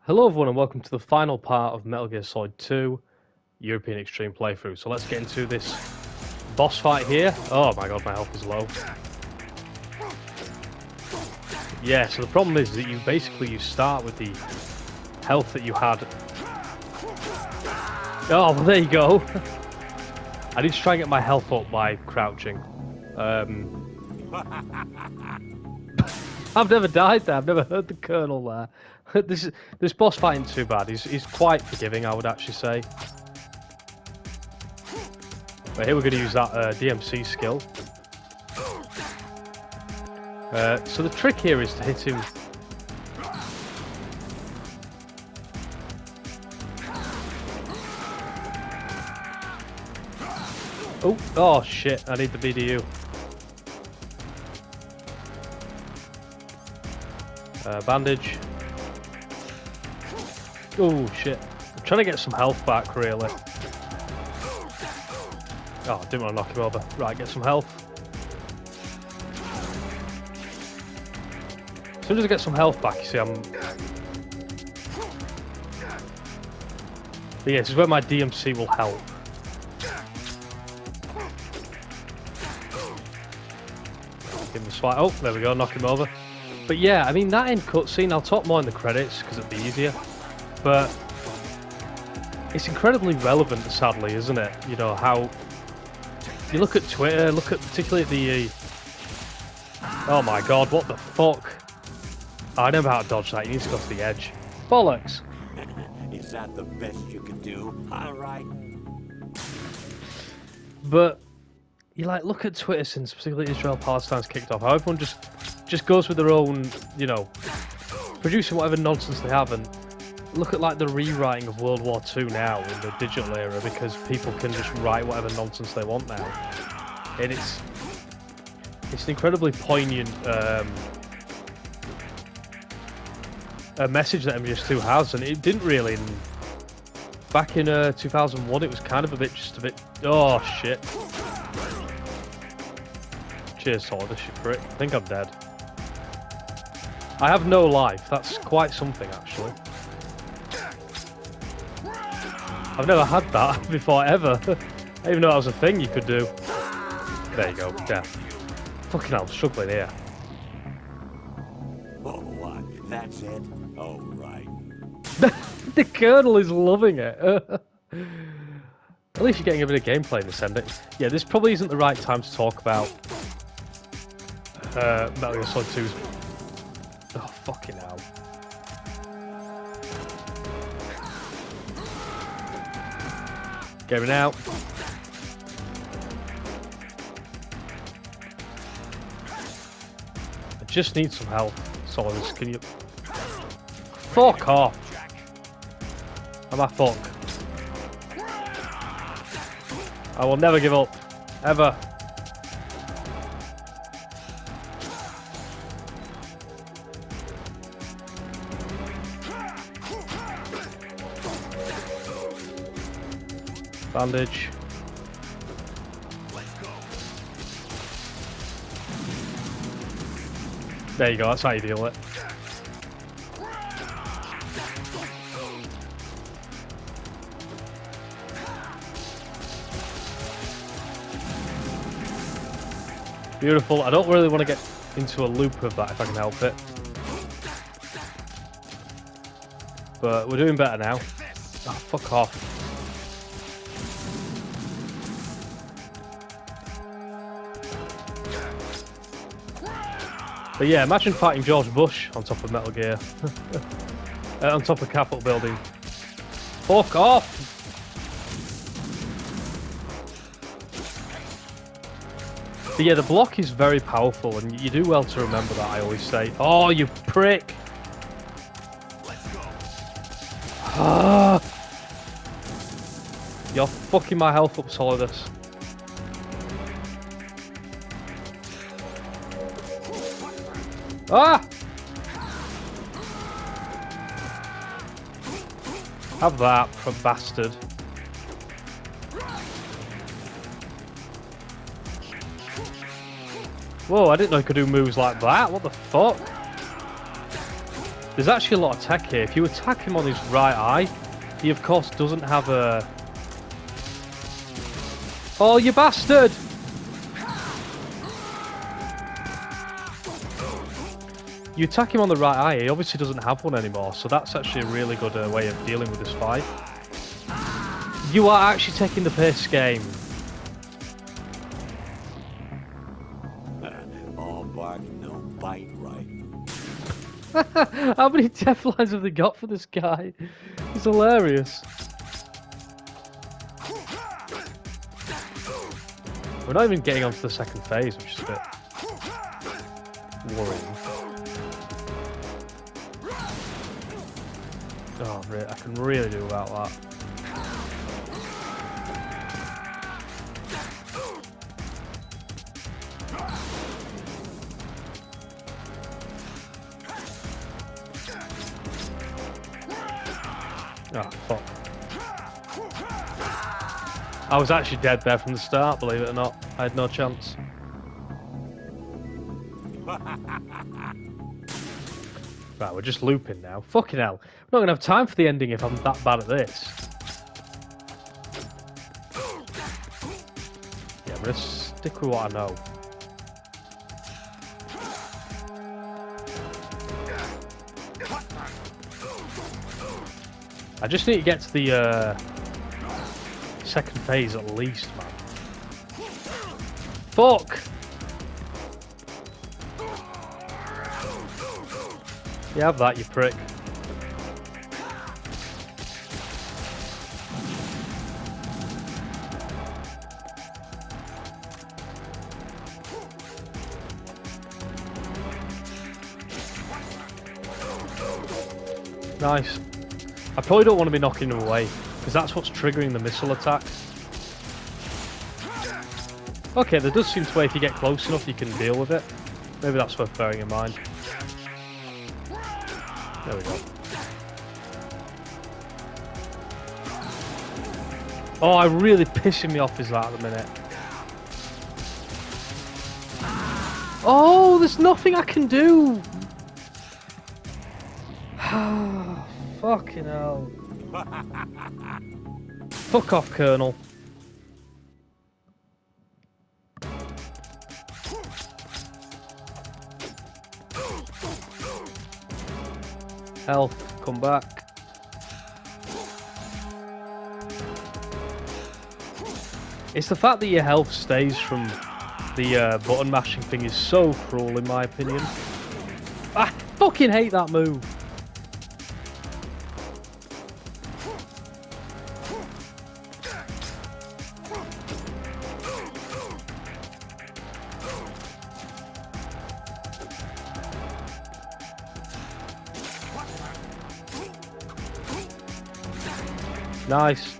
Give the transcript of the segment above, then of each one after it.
Hello everyone and welcome to the final part of Metal Gear Solid 2 European Extreme playthrough. So let's get into this boss fight here. Oh my god, my health is low. Yeah, so the problem is that you start with the health that you had. Oh, well, there you go. I need to try and get my health up by crouching. I've never died there. I've never heard the Colonel there. This boss fight isn't too bad. He's quite forgiving, I would actually say. But here we're going to use that DMC skill. So the trick here is to hit him. Oh shit! I need the BDU. Bandage. Oh shit! I'm trying to get some health back, really. Oh, I didn't want to knock him over. Right, get some health. As soon as I get some health back, you see, But yeah, this is where my DMC will help. Give him a swipe. Oh, there we go, knock him over. But yeah, I mean, that end cutscene, I'll talk more in the credits, because it'll be easier. But it's incredibly relevant, sadly, isn't it? You know, how... You look at Twitter, look at particularly the... Oh my god, what the fuck? Oh, I know how to dodge that, you need to go to the edge. Bollocks! Is that the best you can do? Alright. But, you like, look at Twitter since particularly Israel-Palestine's kicked off, how everyone just goes with their own, you know, producing whatever nonsense they have, and look at like the rewriting of World War II now in the digital era, because people can just write whatever nonsense they want now. And it's an incredibly poignant a message that MGS2 has, and it didn't really. Back in 2001, it was kind of just a bit. Oh shit! Cheers, Solid, you prick. I think I'm dead. I have no life. That's quite something, actually. I've never had that before, ever. I didn't even know that was a thing you could do. There you go, death. Fucking hell, I'm struggling here. Oh, what? That's it? Oh, right. The Colonel is loving it. At least you're getting a bit of gameplay in this ending. Yeah, this probably isn't the right time to talk about Metal Gear Solid 2's... Oh, fucking hell. Going out. I just need some help. Solidus, can you... Fuck off! Am I fuck? I will never give up. Ever. Bandage. There you go, that's how you deal with it. Beautiful. I don't really want to get into a loop of that if I can help it. But we're doing better now. Oh, fuck off. But yeah, imagine fighting George Bush on top of Metal Gear. On top of Capitol Building. Fuck off! But yeah, the block is very powerful, and you do well to remember that, I always say. Oh, you prick! Ah! You're fucking my health up, Solidus. Ah! Have that, for bastard. Whoa, I didn't know you could do moves like that. What the fuck? There's actually a lot of tech here. If you attack him on his right eye, he of course doesn't have a... Oh, you bastard! You attack him on the right eye, he obviously doesn't have one anymore, so that's actually a really good way of dealing with this fight. You are actually taking the piss, game. All bark, no bite, right? How many death lines have they got for this guy? It's hilarious. We're not even getting onto the second phase, which is a bit worrying. Oh, I can really do without that. Oh, fuck. I was actually dead there from the start, believe it or not. I had no chance. Right, we're just looping now. Fucking hell. I'm not going to have time for the ending if I'm that bad at this. Yeah, I'm going to stick with what I know. I just need to get to the second phase at least, man. Fuck! You have that, you prick. Nice. I probably don't want to be knocking him away, because that's what's triggering the missile attack. Okay, there does seem to be if you get close enough you can deal with it. Maybe that's worth bearing in mind. There we go. Oh, really pissing me off is that at the minute. Oh, there's nothing I can do! Fucking hell. Fuck off, Colonel. Health, come back. It's the fact that your health stays from the button mashing thing is so cruel in my opinion. I fucking hate that move. Nice.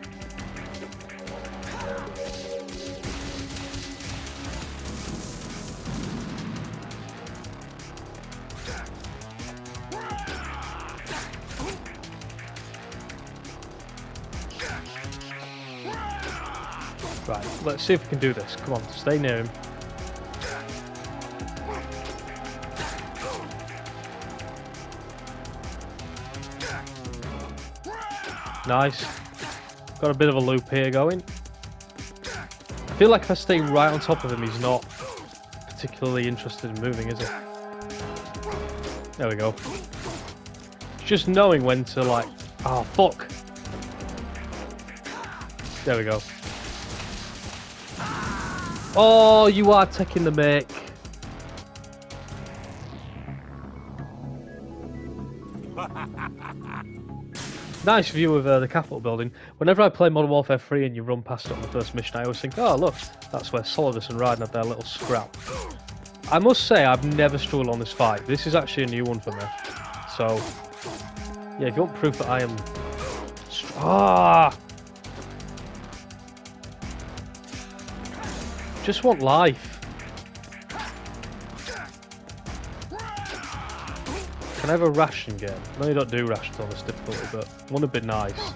Right, let's see if we can do this. Come on, stay near him. Nice. Got a bit of a loop here going. I feel like if I stay right on top of him, he's not particularly interested in moving, is he? There we go. Just knowing when to like... Oh, fuck. There we go. Oh, you are taking the mic. Nice view of the Capitol building. Whenever I play Modern Warfare 3 and you run past it on the first mission, I always think, oh look, that's where Solidus and Raiden had their little scrap. I must say, I've never struggled on this fight. This is actually a new one for me. So, yeah, if you want proof that I am... Just want life. Can I have a ration game? No, you don't do rations on this difficulty, but wouldn't have been nice.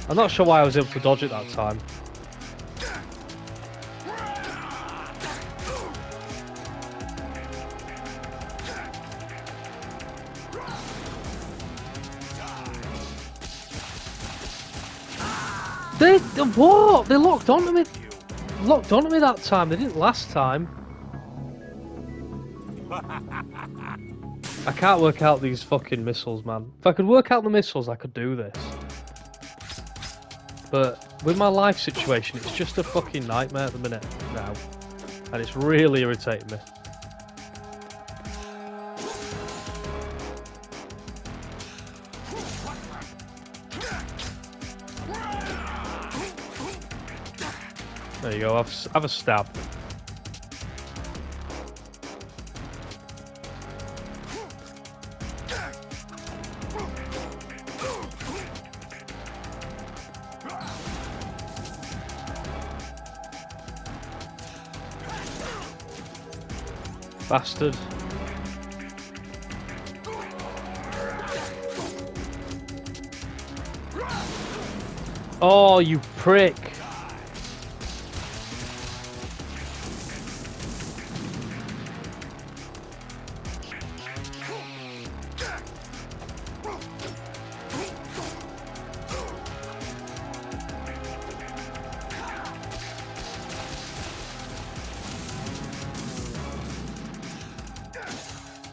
I'm not sure why I was able to dodge it that time. What? They locked onto me. Locked onto me that time. They didn't last time. I can't work out these fucking missiles, man. If I could work out the missiles, I could do this. But with my life situation, it's just a fucking nightmare at the minute now. And it's really irritating me. There you go, have a stab. Bastard. Oh, you prick.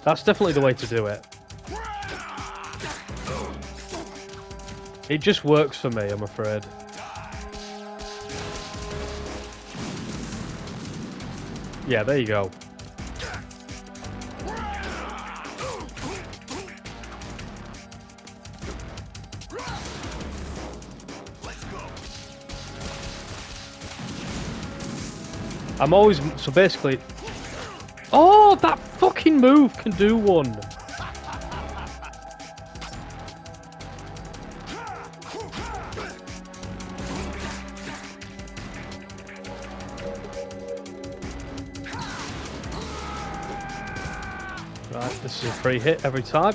That's definitely the way to do it. It just works for me, I'm afraid. Yeah, there you go. I'm always... So basically... Oh, that fucking move can do one. Right, this is a free hit every time.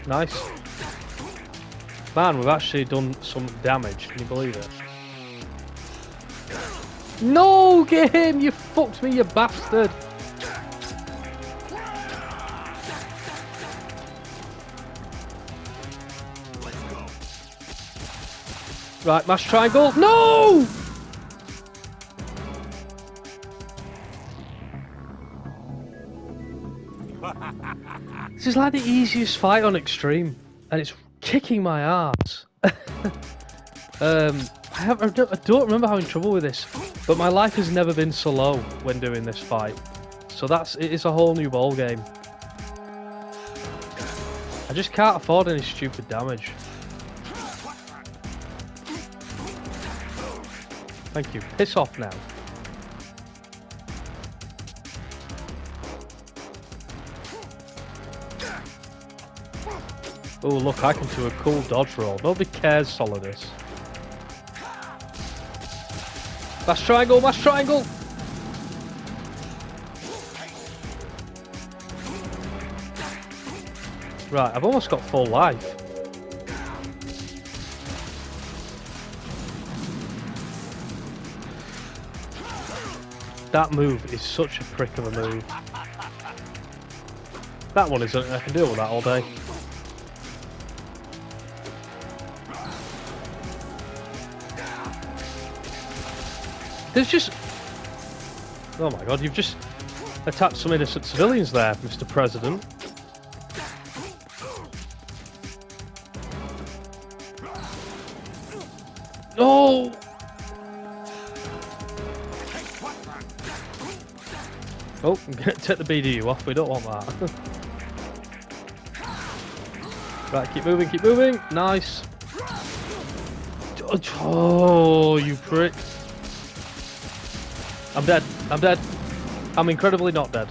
Nice. Man, we've actually done some damage. Can you believe it? No, game! You fucked me, you bastard! Right, mash triangle. No! This is like the easiest fight on Extreme, and it's kicking my ass. I don't remember having trouble with this, but my life has never been so low when doing this fight. So it is a whole new ball game. I just can't afford any stupid damage. Thank you. Piss off now. Oh look, I can do a cool dodge roll. Nobody cares, Solidus. Mash triangle, mash triangle! Right, I've almost got full life. That move is such a prick of a move. That one isn't. I can deal with that all day. There's just... Oh my god, you've just attacked some innocent civilians there, Mr. President. No! Oh, take the BDU off, we don't want that. Right, keep moving, keep moving. Nice. Oh, you prick. I'm dead. I'm dead. I'm incredibly not dead.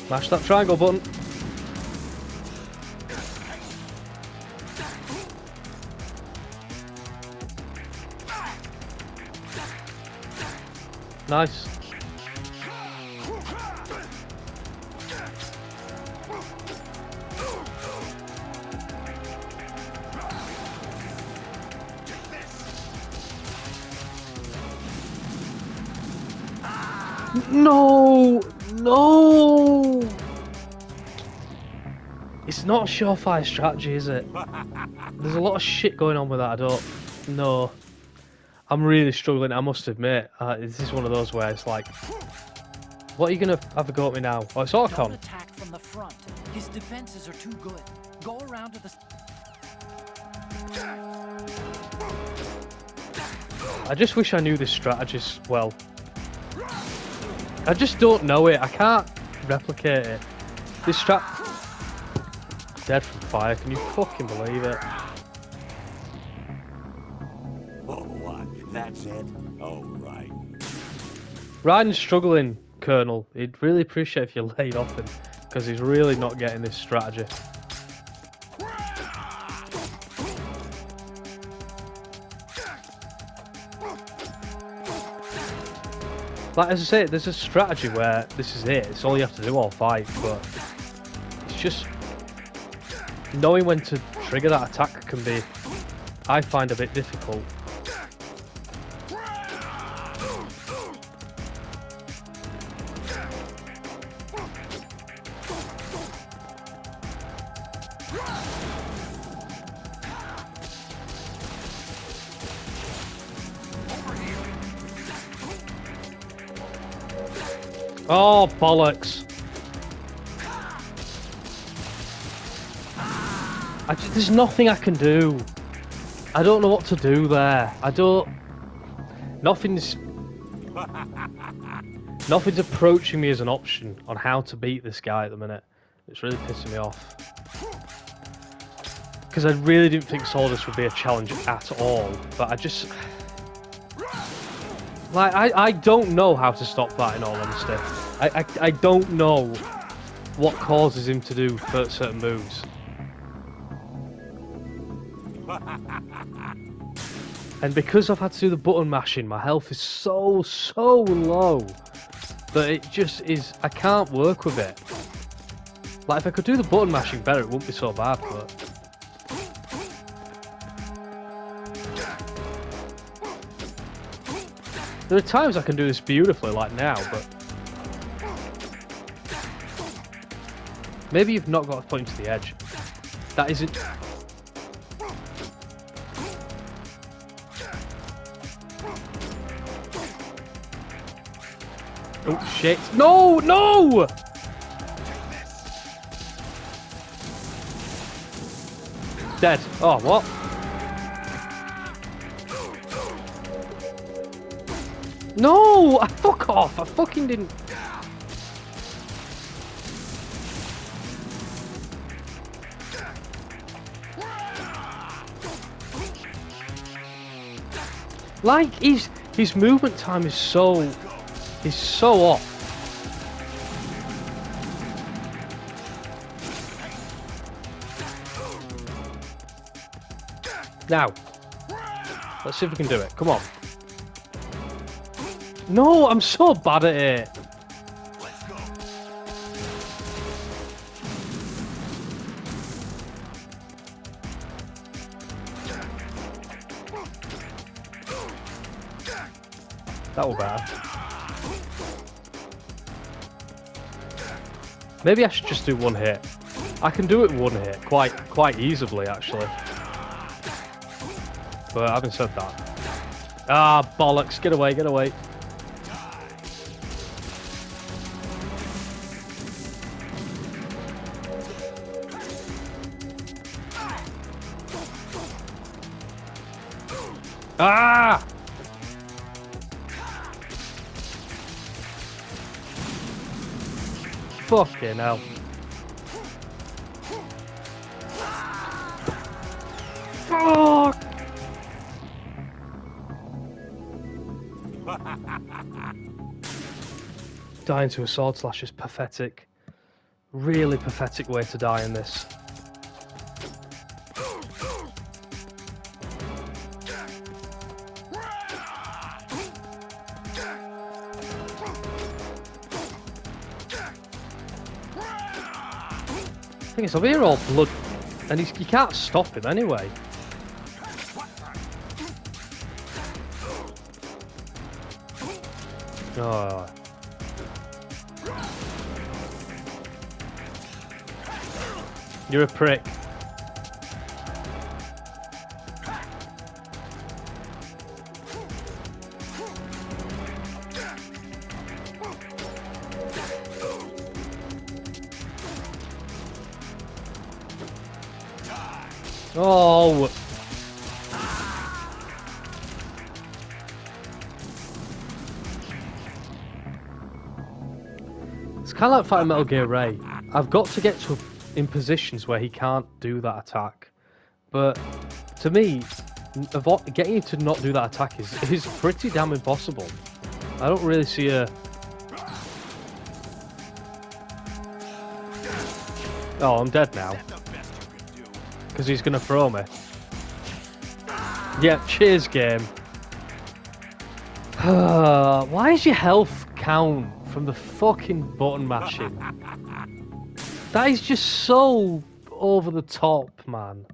Mash that triangle button. Nice. No! No! It's not a surefire strategy, is it? There's a lot of shit going on with that, I don't... No. I'm really struggling, I must admit. This is one of those where it's like... What are you gonna have a go at me now? Oh, it's Don't Archon. attack from the front. His defenses are too good. Go around to the... I just wish I knew this strategy well. I just don't know it. I can't replicate it. This strat... Dead from fire. Can you fucking believe it? Oh, what? That's it? Oh, right. Ryan's struggling, Colonel. He'd really appreciate if you laid off him, because he's really not getting this strategy. Like, as I say, there's a strategy where this is it. It's all you have to do all fight, but it's just knowing when to trigger that attack can be, I find, a bit difficult. Oh, bollocks. There's nothing I can do. I don't know what to do there. Nothing's approaching me as an option on how to beat this guy at the minute. It's really pissing me off. Because I really didn't think Solidus would be a challenge at all. But I just... Like, I don't know how to stop that, in all honesty. I don't know what causes him to do certain moves. And because I've had to do the button mashing, my health is so low that it just is... I can't work with it. Like, if I could do the button mashing better, it wouldn't be so bad, but... There are times I can do this beautifully, like now, but... Maybe you've not got to point to the edge. That isn't... Oh, shit. No! No! Dead. Oh, what? No! Fuck off! I fucking didn't... Like, his movement time is so off. Now, let's see if we can do it. Come on. No, I'm so bad at it. That was bad. Maybe I should just do one hit. I can do it one hit quite easily, actually. But having said that, ah, bollocks! Get away! Get away! Ah! Fucking hell. Fuck! Dying to a sword slash is pathetic. Really pathetic way to die in this. thing is, over here all blood, and you can't stop him anyway. Oh. You're a prick. Oh. It's kind of like fighting Metal Gear Ray. I've got to get in positions where he can't do that attack. But to me, getting him to not do that attack is pretty damn impossible. I don't really see a... Oh, I'm dead now. Because he's going to throw me. Yeah, cheers, game. Why is your health count from the fucking button mashing? That is just so over the top, man.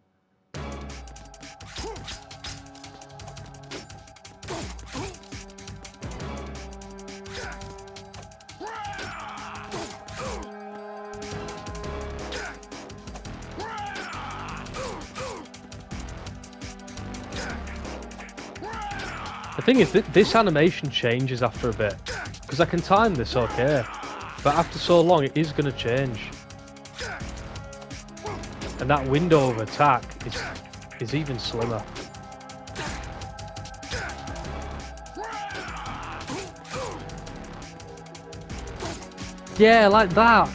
The thing is, this animation changes after a bit, because I can time this okay, but after so long it is going to change. And that window of attack is even slimmer. Yeah, like that.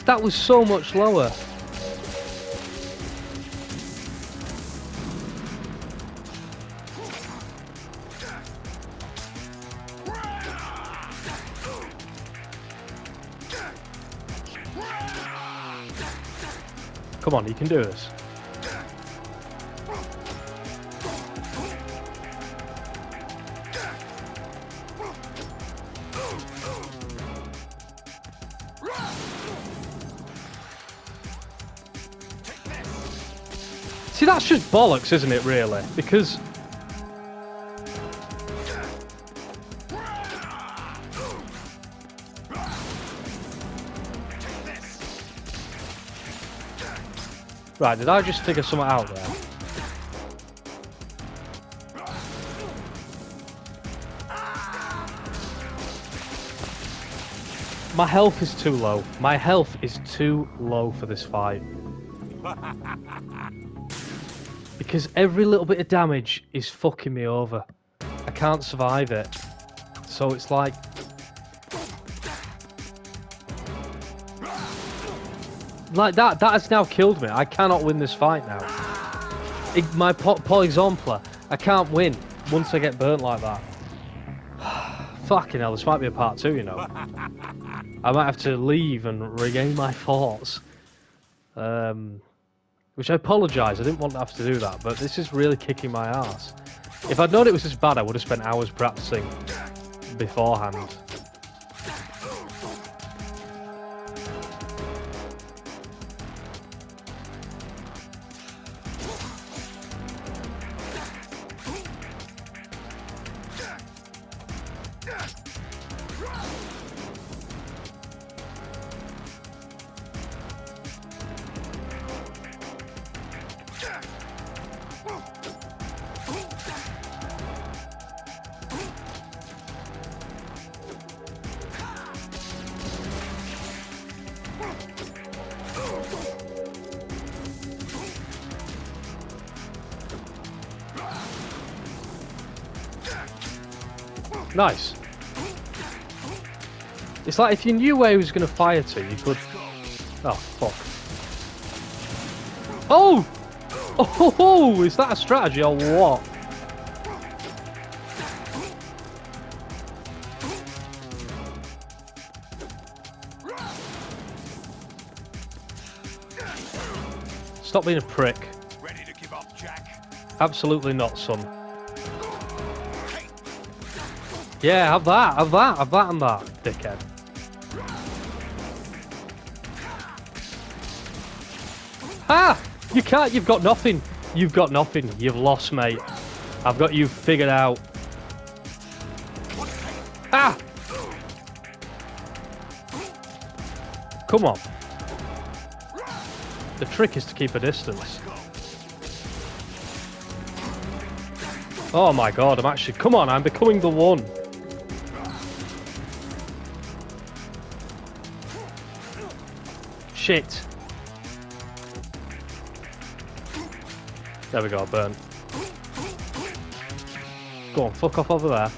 That was so much lower. Come on, you can do this. See, that's just bollocks, isn't it, really? Because... Right, did I just figure something out there? My health is too low. My health is too low for this fight. Because every little bit of damage is fucking me over. I can't survive it. So it's like... Like that has now killed me. I cannot win this fight now. My Polyzompler, I can't win once I get burnt like that. Fucking hell, this might be a part 2, you know. I might have to leave and regain my thoughts. Which I apologise, I didn't want to have to do that, but this is really kicking my ass. If I'd known it was this bad, I would have spent hours practicing beforehand. Nice. It's like if you knew where he was going to fire to, you could... Oh, fuck. Oh! Oh, is that a strategy or what? Stop being a prick. Ready to give up, Jack? Absolutely not, son. Yeah, have that and that, dickhead. Ah! You can't, you've got nothing. You've got nothing. You've lost, mate. I've got you figured out. Ah! Come on. The trick is to keep a distance. Oh my god, I'm actually... Come on, I'm becoming the one. Shit. There we go, burn. Go on, fuck off over there.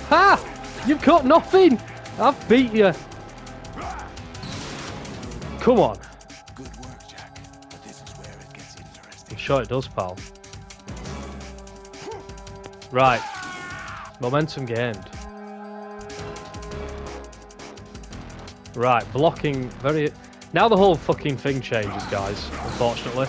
Ha! You've got nothing! I've beat you. Come on. Good work, Jack. But this is where it gets interesting. I'm sure it does, pal. Right. Momentum gained. Right, blocking very... Now the whole fucking thing changes, guys, unfortunately.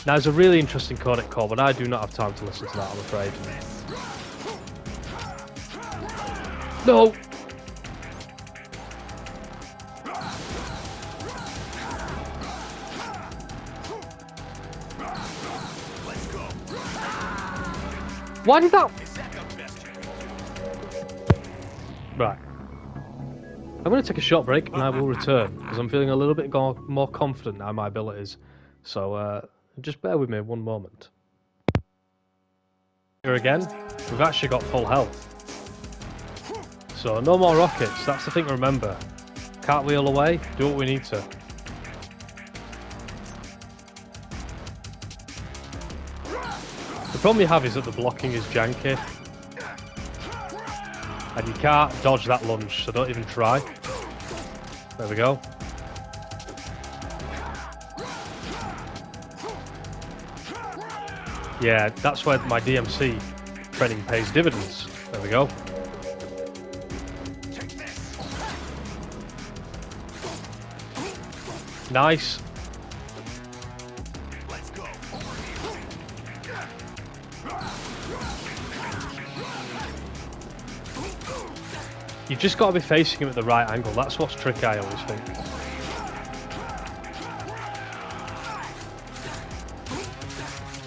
Now, there's a really interesting codec call, but I do not have time to listen to that, I'm afraid. No! Why did that... Right. I'm going to take a short break and I will return, because I'm feeling a little bit more confident now in my abilities. So, just bear with me one moment. Here again, we've actually got full health. So, no more rockets, that's the thing to remember. Cartwheel away, do what we need to. The problem you have is that the blocking is janky. And you can't dodge that lunge, so don't even try. There we go. Yeah, that's where my DMC training pays dividends. There we go. Nice. You've just got to be facing him at the right angle. That's what's tricky, I always think.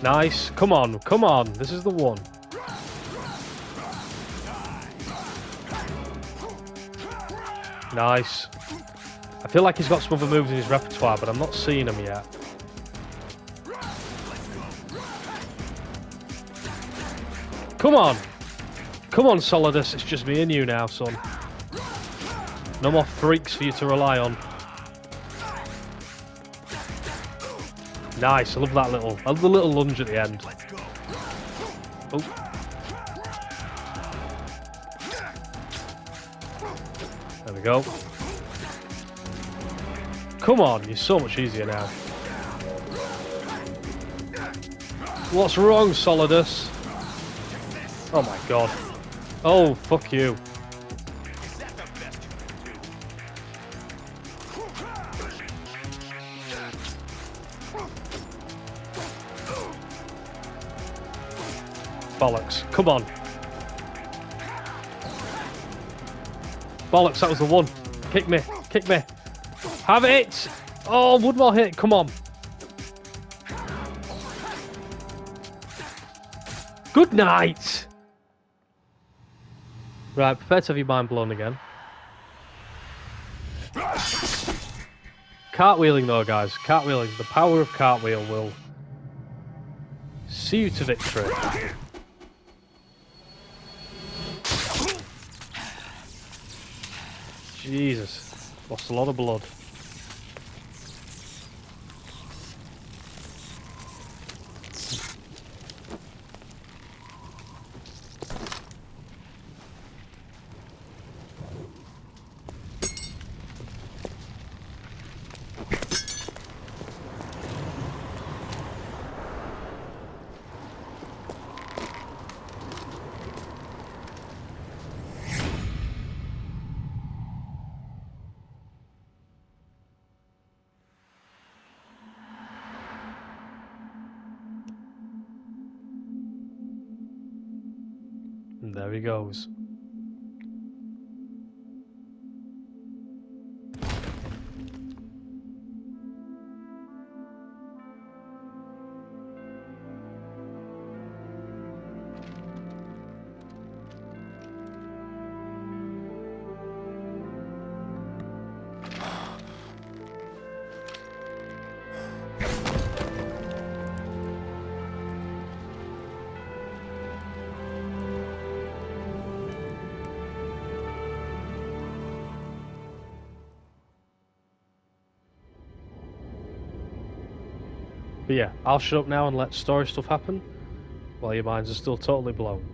Nice. Come on, come on. This is the one. Nice. I feel like he's got some other moves in his repertoire, but I'm not seeing them yet. Come on. Come on, Solidus. It's just me and you now, son. No more freaks for you to rely on. Nice. I love that little... I love the little lunge at the end. Oh. There we go. Come on, you're so much easier now. What's wrong, Solidus? Oh my god. Oh, fuck you. Bollocks. Come on. Bollocks, that was the one. Kick me. Kick me. Have it! Oh, one more hit. Come on. Good night! Right, prepare to have your mind blown again. Cartwheeling though, guys. Cartwheeling. The power of cartwheel will see you to victory. Jesus. Lost a lot of blood. And there he goes. But yeah, I'll shut up now and let story stuff happen, while your minds are still totally blown.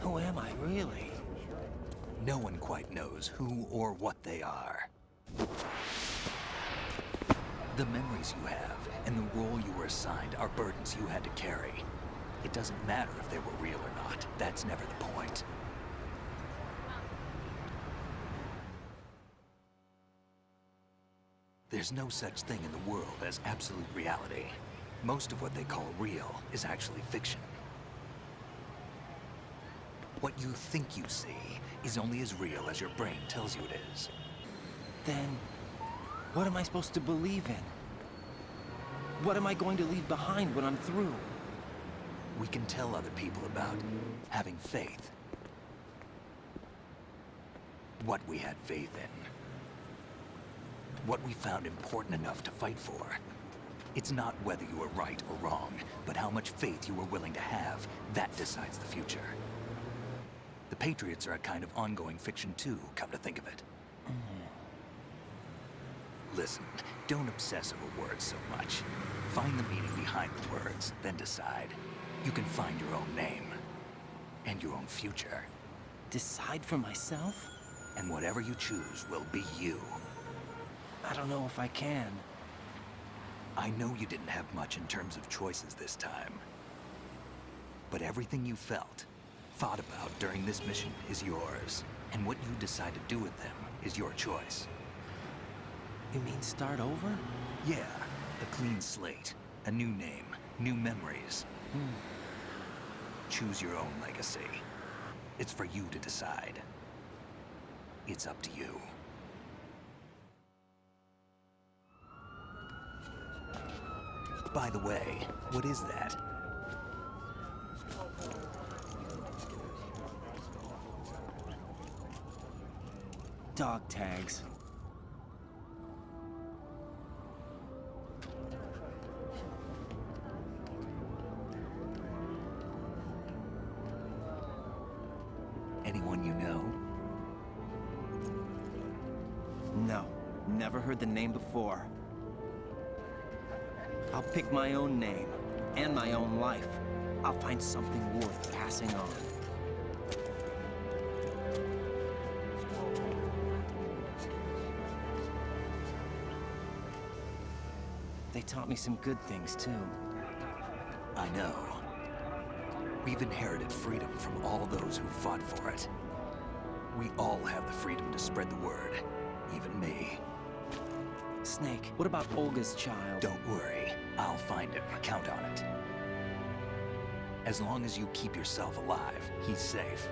Who am I, really? No one quite knows who or what they are. The memories you have and the role you were assigned are burdens you had to carry. It doesn't matter if they were real or not. That's never the point. There's no such thing in the world as absolute reality. Most of what they call real is actually fiction. What you think you see is only as real as your brain tells you it is. Then, what am I supposed to believe in? What am I going to leave behind when I'm through? We can tell other people about having faith. What we had faith in. What we found important enough to fight for. It's not whether you were right or wrong, but how much faith you were willing to have. That decides the future. The Patriots are a kind of ongoing fiction too, come to think of it. Listen, don't obsess over words so much. Find the meaning behind the words, then decide. You can find your own name. And your own future. Decide for myself? And whatever you choose will be you. I don't know if I can. I know you didn't have much in terms of choices this time. But everything you felt, thought about during this mission is yours. And what you decide to do with them is your choice. You mean start over? Yeah, a clean slate, a new name, new memories. Choose your own legacy. It's for you to decide. It's up to you. By the way, what is that? Dog tags. Anyone you know? No, never heard the name before. I'll pick my own name, and my own life. I'll find something worth passing on. They taught me some good things, too. I know. We've inherited freedom from all those who fought for it. We all have the freedom to spread the word, even me. Snake, what about Olga's child? Don't worry, I'll find him. Count on it. As long as you keep yourself alive, he's safe.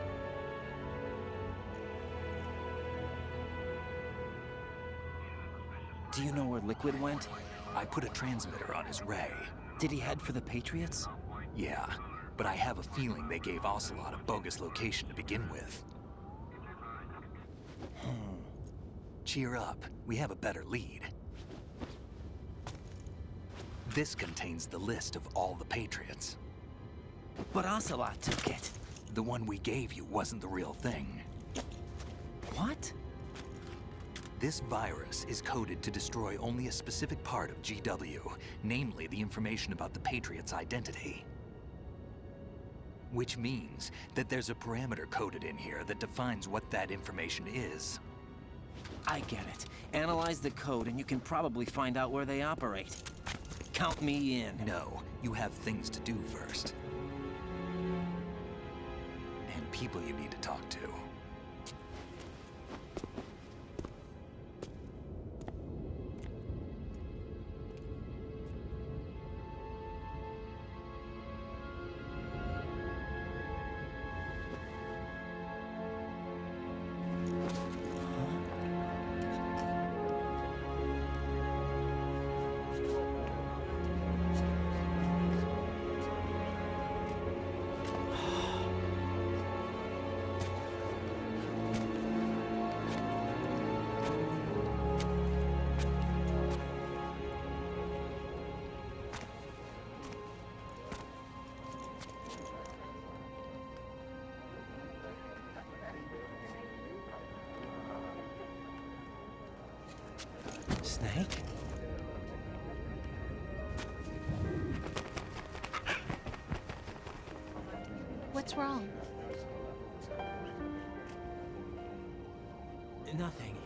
Do you know where Liquid went? I put a transmitter on his ray. Did he head for the Patriots? Yeah, but I have a feeling they gave Ocelot a bogus location to begin with. Cheer up, we have a better lead. This contains the list of all the Patriots. But Ocelot took it. The one we gave you wasn't the real thing. What? This virus is coded to destroy only a specific part of GW, namely the information about the Patriots' identity. Which means that there's a parameter coded in here that defines what that information is. I get it. Analyze the code and you can probably find out where they operate. Count me in. No, you have things to do first. And people you need to talk to. Snake? What's wrong? Nothing.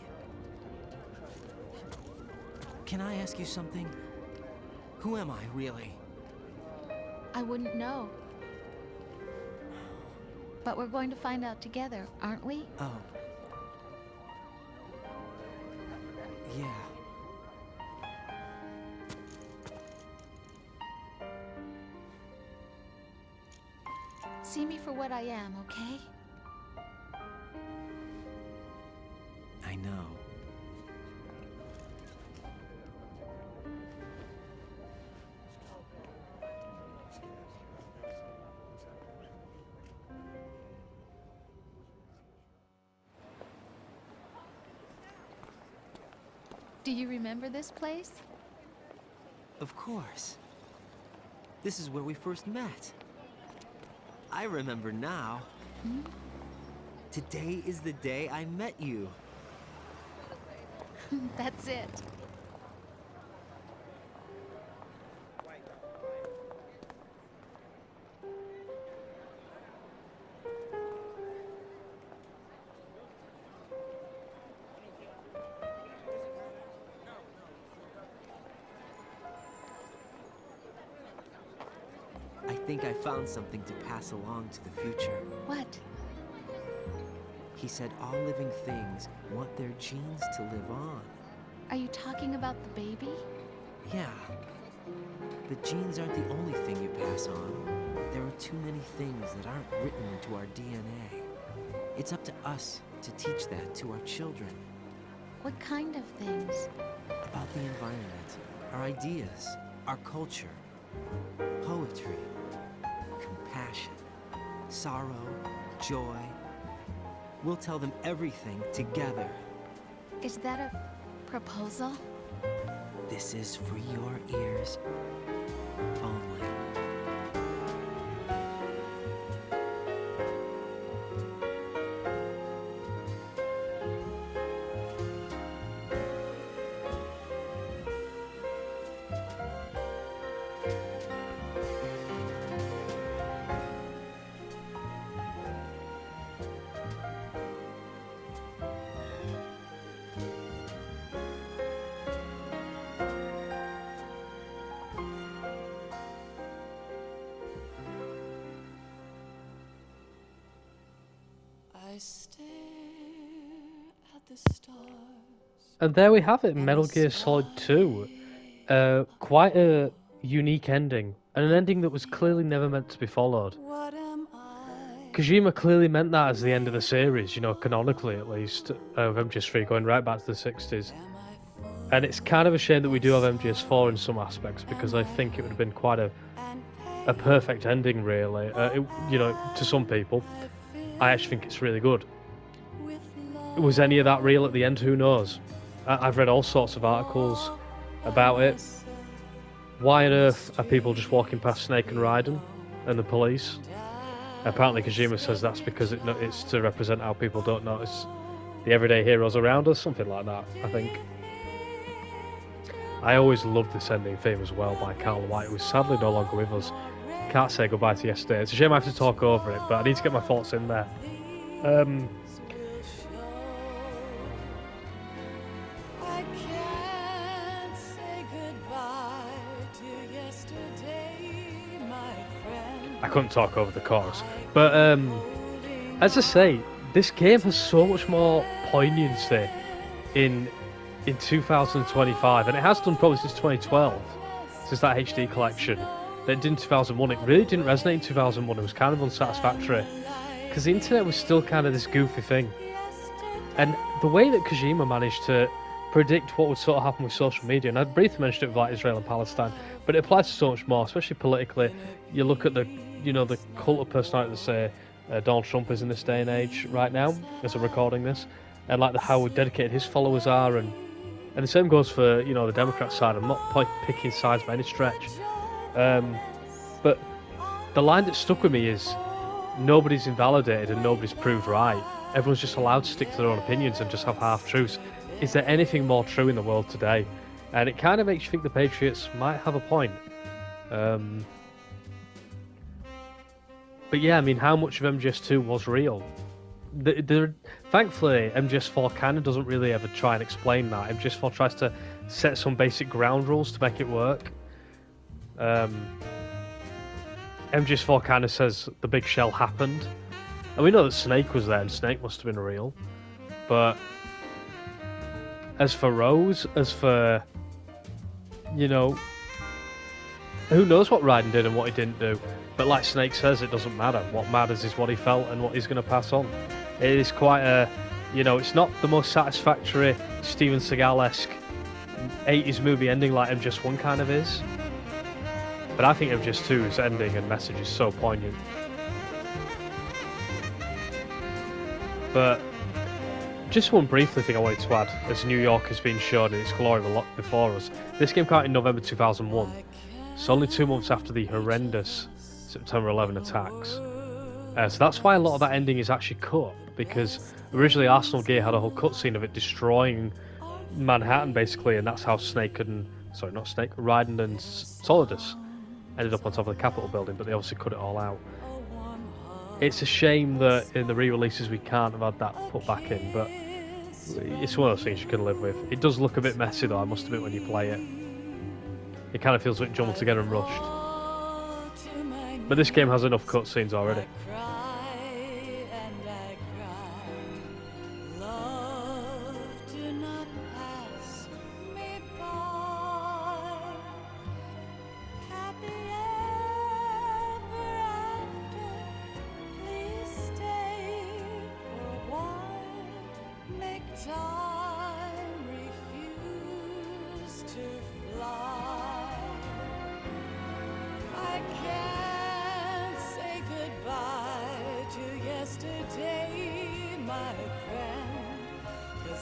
Can I ask you something? Who am I, really? I wouldn't know. But we're going to find out together, aren't we? Oh. Yeah. See me for what I am, okay? I know. Do you remember this place? Of course. This is where we first met. I remember now. Hmm? Today is the day I met you. That's it. I think I found something to pass along to the future. What? He said all living things want their genes to live on. Are you talking about the baby? Yeah. The genes aren't the only thing you pass on. There are too many things that aren't written into our DNA. It's up to us to teach that to our children. What kind of things? About the environment, our ideas, our culture, poetry, compassion, sorrow, joy. We'll tell them everything together. Is that a proposal? This is for your ears only. I stare at the stars. And there we have it, Metal Gear Solid 2. Quite a unique ending, and an ending that was clearly never meant to be followed. What am I? Kojima clearly meant that as the end of the series, you know, canonically at least, of MGS3 going right back to the 60s. Am I full And it's kind of a shame that we do have MGS4 in some aspects, because I think it would have been quite a and perfect ending, really. You know, to some people. I actually think it's really good. with love? Was any of that real at the end? Who knows? I've read all sorts of articles about it. Why on earth are people just walking past Snake and Raiden and the police? Apparently Kojima says that's because it's to represent how people don't notice the everyday heroes around us, something like that, I think. I always loved this ending theme as well by Carl White, who's sadly no longer with us. Can't say goodbye to yesterday. It's a shame I have to talk over it, but I need to get my thoughts in there. can't say goodbye to yesterday, my friend. I couldn't talk over the chorus. But as I say, this game has so much more poignancy in 2025, and it has done probably since 2012, since that HD collection. That it did in 2001. It really didn't resonate in 2001. It was kind of unsatisfactory because the internet was still kind of this goofy thing. And the way that Kojima managed to predict what would sort of happen with social media, and I briefly mentioned it with like Israel and Palestine, but it applies to so much more, especially politically. You look at the cult of personality that say Donald Trump is in this day and age right now, as I'm recording this, and like how dedicated his followers are, and the same goes for the Democrat side. I'm not picking sides by any stretch, but the line that stuck with me is nobody's invalidated and nobody's proved right. Everyone's just allowed to stick to their own opinions and just have half-truths. Is there anything more true in the world today? And it kind of makes you think the Patriots might have a point. But yeah, I mean, how much of MGS2 was real? Thankfully, MGS4 kind of doesn't really ever try and explain that. MGS4 tries to set some basic ground rules to make it work. MGS4 kind of says the big shell happened. And we know that Snake was there, and Snake must have been real. But as for Rose, as for, who knows what Raiden did and what he didn't do. But like Snake says, it doesn't matter. What matters is what he felt and what he's going to pass on. It is quite a, it's not the most satisfactory Steven Seagal-esque 80s movie ending like MGS1 kind of is. But I think MGS2's ending and message is so poignant. But just one briefly thing I wanted to add, as New York has been shown in its glory a lot before us. This came out in November 2001. It's only 2 months after the horrendous September 11 attacks. So that's why a lot of that ending is actually cut, because originally Arsenal Gear had a whole cutscene of it destroying Manhattan, basically, and that's how Raiden and Solidus ended up on top of the Capitol building, but they obviously cut it all out. It's a shame that in the re-releases we can't have had that put back in, but it's one of those things you can live with. It does look a bit messy though, I must admit, when you play it. It kind of feels a bit jumbled together and rushed. But this game has enough cutscenes already.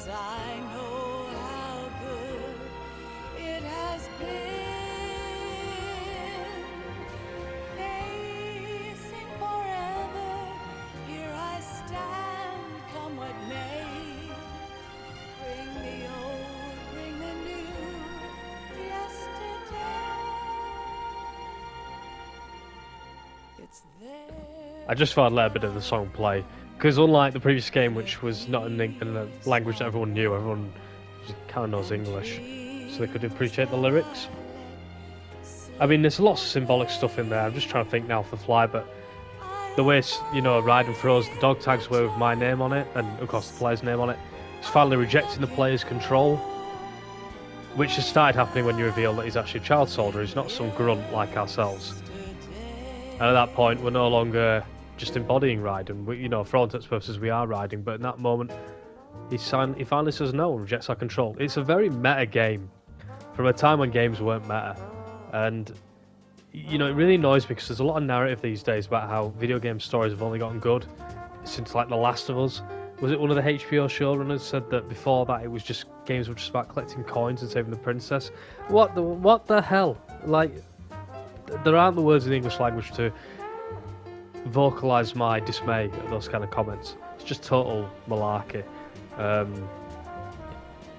I know how good it has been. Facing forever, here I stand, come what may. Bring the old, bring the new, yesterday. It's there. I just thought I'd let a bit of the song play. Because unlike the previous game, which was not in a language that everyone knew, everyone kind of knows English, so they could appreciate the lyrics. I mean, there's lots of symbolic stuff in there. I'm just trying to think now off the fly, but the way Raiden throws the dog tags away with my name on it, and of course the player's name on it, it's finally rejecting the player's control, which has started happening when you reveal that he's actually a child soldier. He's not some grunt like ourselves. And at that point, we're no longer just embodying Raiden. For all intents and purposes, we are Raiden, but in that moment, he finally says no and rejects our control. It's a very meta game from a time when games weren't meta. And, it really annoys me because there's a lot of narrative these days about how video game stories have only gotten good since, like, The Last of Us. Was it one of the HBO showrunners said that before that games were just about collecting coins and saving the princess? What the hell? Like, there aren't the words in the English language to vocalise my dismay at those kind of comments. It's just total malarkey.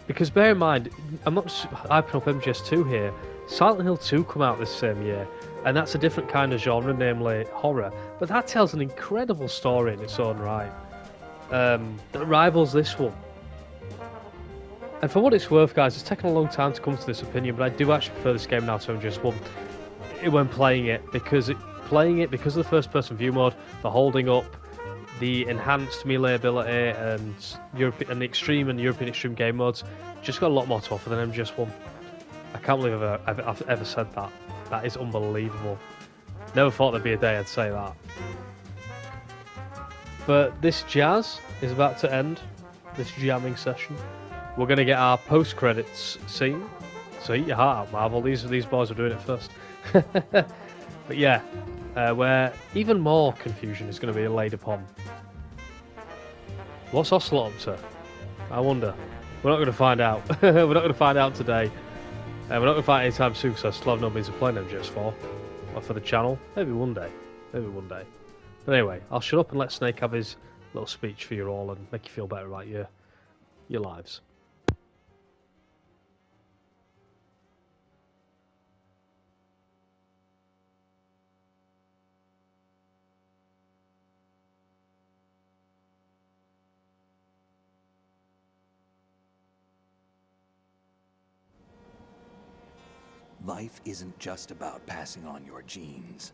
Because bear in mind, I'm not hyping up MGS2 here. Silent Hill 2 come out this same year, and that's a different kind of genre, namely horror. But that tells an incredible story in its own right, that rivals this one. And for what it's worth, guys, it's taken a long time to come to this opinion, but I do actually prefer this game now to MGS1 when playing it because of the first-person view mode, the holding up, the enhanced melee ability, and the Extreme and European Extreme game modes just got a lot more to offer than MGS1. I can't believe I've ever said that. That is unbelievable. Never thought there'd be a day I'd say that. But this jazz is about to end, this jamming session. We're going to get our post-credits scene. So eat your heart out, Marvel. These boys are doing it first. But yeah, where even more confusion is going to be laid upon. What's Ocelot up to? I wonder. We're not going to find out. We're not going to find out today. We're not going to find out anytime soon because I still have no means of playing MGS4. Or for the channel. Maybe one day. Maybe one day. But anyway, I'll shut up and let Snake have his little speech for you all and make you feel better about your lives. Life isn't just about passing on your genes.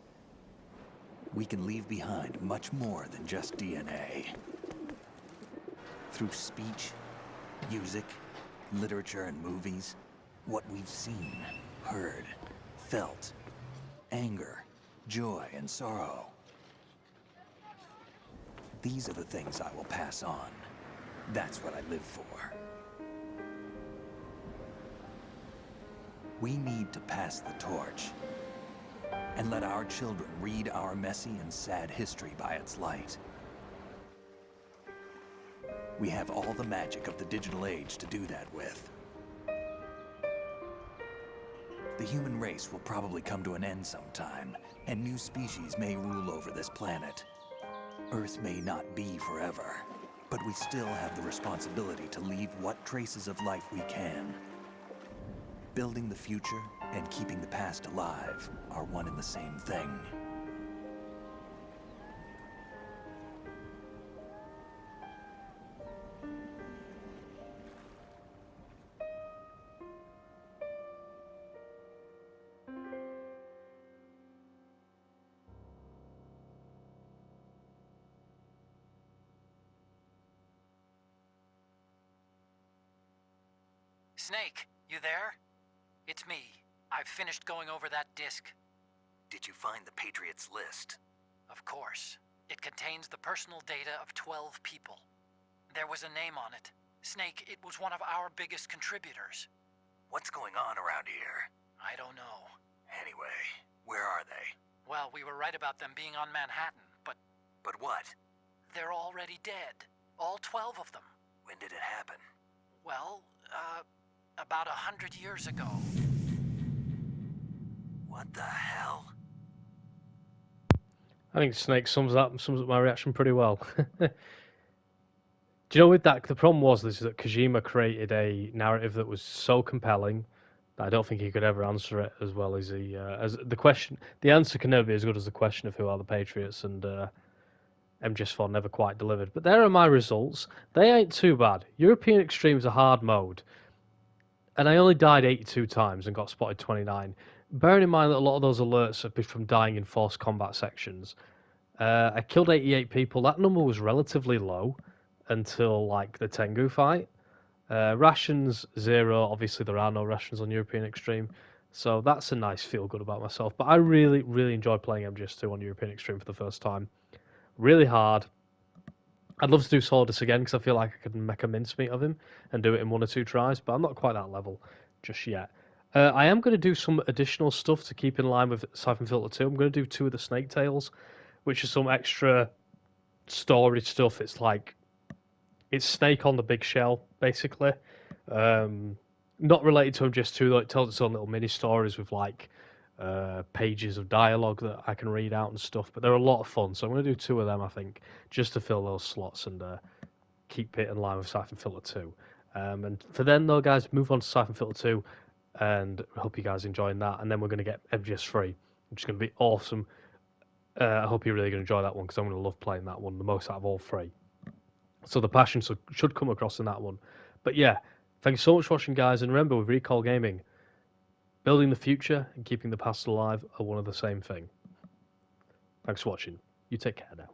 We can leave behind much more than just DNA. Through speech, music, literature, and movies, what we've seen, heard, felt, anger, joy, and sorrow. These are the things I will pass on. That's what I live for. We need to pass the torch and let our children read our messy and sad history by its light. We have all the magic of the digital age to do that with. The human race will probably come to an end sometime, and new species may rule over this planet. Earth may not be forever, but we still have the responsibility to leave what traces of life we can. Building the future and keeping the past alive are one and the same thing. Snake, you there? It's me. I've finished going over that disk. Did you find the Patriots list? Of course. It contains the personal data of 12 people. There was a name on it. Snake, it was one of our biggest contributors. What's going on around here? I don't know. Anyway, where are they? Well, we were right about them being on Manhattan, but But what? they're already dead. All 12 of them. When did it happen? Well, about 100 years ago. What the hell? I think Snake sums up my reaction pretty well. Do you know with that, the problem was that Kojima created a narrative that was so compelling that I don't think he could ever answer it as well as as the question. The answer can never be as good as the question of who are the Patriots, and MGS4 never quite delivered. But there are my results. They ain't too bad. European Extreme is a hard mode, and I only died 82 times and got spotted 29. Bearing in mind that a lot of those alerts have been from dying in forced combat sections. I killed 88 people. That number was relatively low until like the Tengu fight. Rations 0. Obviously, there are no rations on European Extreme, so that's a nice feel good about myself. But I really, really enjoyed playing MGS2 on European Extreme for the first time. Really hard. I'd love to do Solidus again because I feel like I could make a mincemeat of him and do it in 1 or 2 tries, but I'm not quite that level just yet. I am going to do some additional stuff to keep in line with Siphon Filter 2. I'm going to do 2 of the Snake Tales, which is some extra story stuff. It's like, it's Snake on the big shell, basically. Not related to MGS2, though. It tells its own little mini stories with like pages of dialogue that I can read out and stuff. But they're a lot of fun, so I'm going to do 2 of them, I think, just to fill those slots and keep it in line with Siphon Filter 2. And for then, though, guys, move on to Siphon Filter 2, and I hope you guys enjoying that. And then we're going to get MGS3, which is going to be awesome. I hope you're really going to enjoy that one because I'm going to love playing that one the most out of all 3. So the passion should come across in that one. But yeah, Thanks so much for watching, guys, and remember, with Recall Gaming, building the future and keeping the past alive are one of the same thing. Thanks for watching. You take care now.